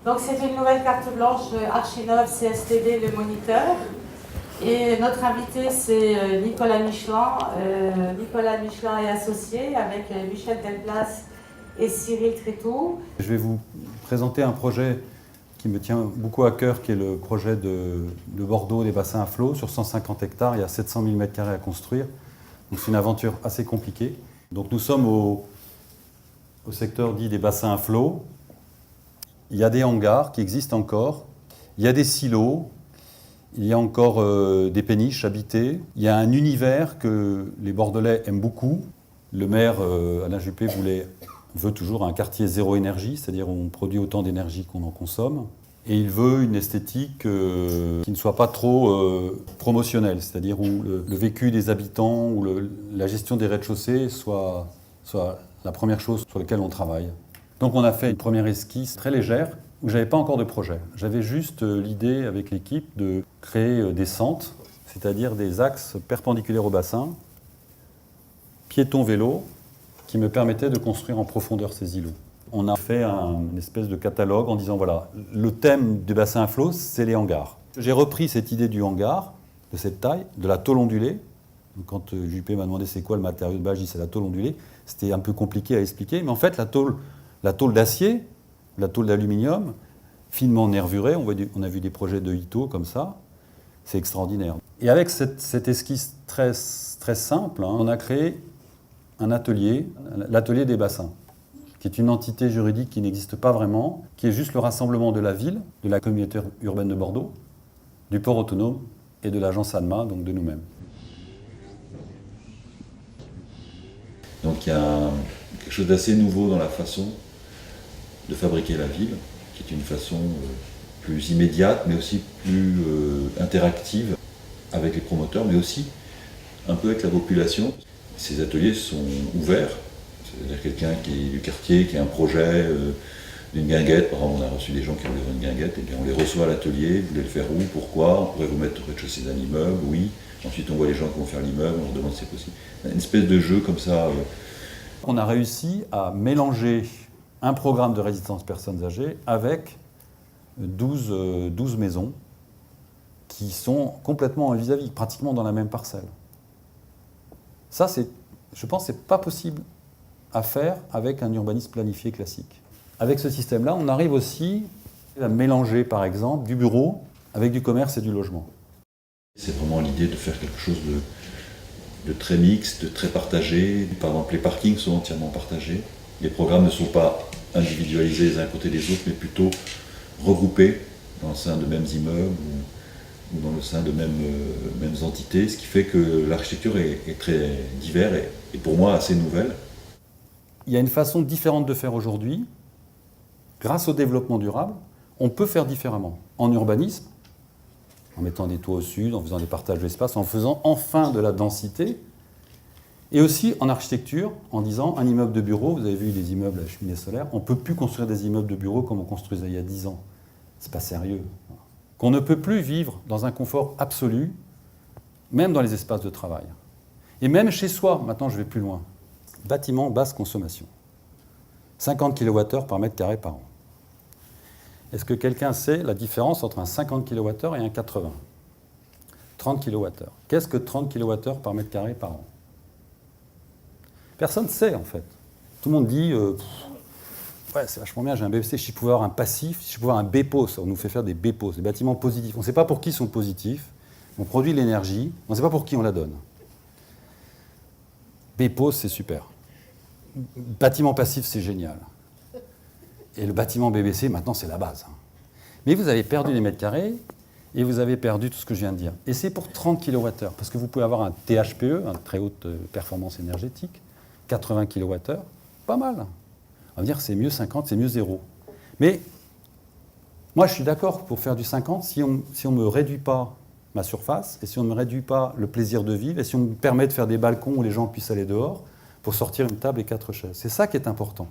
Donc c'est une nouvelle carte blanche Archinov CSTD, le moniteur. Et notre invité c'est Nicolas Michelin. Nicolas Michelin est associé avec Michel Delplace et Cyril Trétou. Je vais vous présenter un projet qui me tient beaucoup à cœur, qui est le projet de Bordeaux des bassins à flot. Sur 150 hectares, il y a 700 000 m² à construire. Donc c'est une aventure assez compliquée. Donc nous sommes au secteur dit des bassins à flot. Il y a des hangars qui existent encore. Il y a des silos. Il y a encore des péniches habitées. Il y a un univers que les Bordelais aiment beaucoup. Le maire Alain Juppé veut toujours un quartier zéro énergie, c'est-à-dire on produit autant d'énergie qu'on en consomme. Et il veut une esthétique qui ne soit pas trop promotionnelle, c'est-à-dire où le vécu des habitants, où la gestion des rez-de-chaussée soit la première chose sur laquelle on travaille. Donc on a fait une première esquisse très légère, où je n'avais pas encore de projet. J'avais juste l'idée avec l'équipe de créer des sentes, c'est-à-dire des axes perpendiculaires au bassin, piéton-vélo, qui me permettaient de construire en profondeur ces îlots. On a fait une espèce de catalogue en disant, voilà, le thème du bassin à flot, c'est les hangars. J'ai repris cette idée du hangar, de cette taille, de la tôle ondulée. Quand Juppé m'a demandé c'est quoi le matériau de base, j'ai dit c'est la tôle ondulée. C'était un peu compliqué à expliquer, mais en fait, la tôle d'acier, la tôle d'aluminium, finement nervurée, on a vu des projets de Ito comme ça, c'est extraordinaire. Et avec cette esquisse très, très simple, on a créé un atelier, l'atelier des bassins, qui est une entité juridique qui n'existe pas vraiment, qui est juste le rassemblement de la ville, de la communauté urbaine de Bordeaux, du port autonome et de l'agence ANMA, donc de nous-mêmes. Donc il y a quelque chose d'assez nouveau dans la façon de fabriquer la ville, qui est une façon plus immédiate, mais aussi plus interactive avec les promoteurs, mais aussi un peu avec la population. Ces ateliers sont ouverts, c'est-à-dire quelqu'un qui est du quartier, qui a un projet d'une guinguette, par exemple on a reçu des gens qui ont besoin d'une guinguette, et bien on les reçoit à l'atelier, vous voulez le faire où, pourquoi, on pourrait vous mettre au rez-de-chaussée d'un immeuble, oui. Ensuite on voit les gens qui vont faire l'immeuble, on leur demande si c'est possible. Une espèce de jeu comme ça. On a réussi à mélanger un programme de résidence personnes âgées avec 12 maisons qui sont complètement vis-à-vis, pratiquement dans la même parcelle. Ça, je pense que ce n'est pas possible à faire avec un urbanisme planifié classique. Avec ce système-là, on arrive aussi à mélanger, par exemple, du bureau avec du commerce et du logement. C'est vraiment l'idée de faire quelque chose de très mixte, de très partagé. Par exemple, les parkings sont entièrement partagés. Les programmes ne sont pas individualisés les uns à côté des autres, mais plutôt regroupés dans le sein de mêmes immeubles ou dans le sein de mêmes entités, ce qui fait que l'architecture est très divers et pour moi assez nouvelle. Il y a une façon différente de faire aujourd'hui. Grâce au développement durable, on peut faire différemment. En urbanisme, en mettant des toits au sud, en faisant des partages d'espace, en faisant enfin de la densité, et aussi en architecture, en disant un immeuble de bureau, vous avez vu des immeubles à cheminée solaire, on ne peut plus construire des immeubles de bureau comme on construisait il y a 10 ans. C'est pas sérieux. Qu'on ne peut plus vivre dans un confort absolu, même dans les espaces de travail. Et même chez soi, maintenant je vais plus loin. Bâtiment basse consommation. 50 kWh par mètre carré par an. Est-ce que quelqu'un sait la différence entre un 50 kWh et un 80 ? 30 kWh. Qu'est-ce que 30 kWh par mètre carré par an ? Personne ne sait en fait. Tout le monde dit ouais, c'est vachement bien, j'ai un BBC, si je pouvais avoir un passif, si je pouvais avoir un BPOS, on nous fait faire des BPOS, des bâtiments positifs. On ne sait pas pour qui ils sont positifs, on produit l'énergie, on ne sait pas pour qui on la donne. BPOS, c'est super. Bâtiment passif, c'est génial. Et le bâtiment BBC, maintenant, c'est la base. Mais vous avez perdu les mètres carrés et vous avez perdu tout ce que je viens de dire. Et c'est pour 30 kWh, parce que vous pouvez avoir un THPE, un très haute performance énergétique, 80 kWh, pas mal. On va dire c'est mieux 50, c'est mieux 0. Mais moi, je suis d'accord pour faire du 50 si on ne me réduit pas ma surface et si on ne me réduit pas le plaisir de vivre et si on me permet de faire des balcons où les gens puissent aller dehors pour sortir une table et 4 chaises. C'est ça qui est important.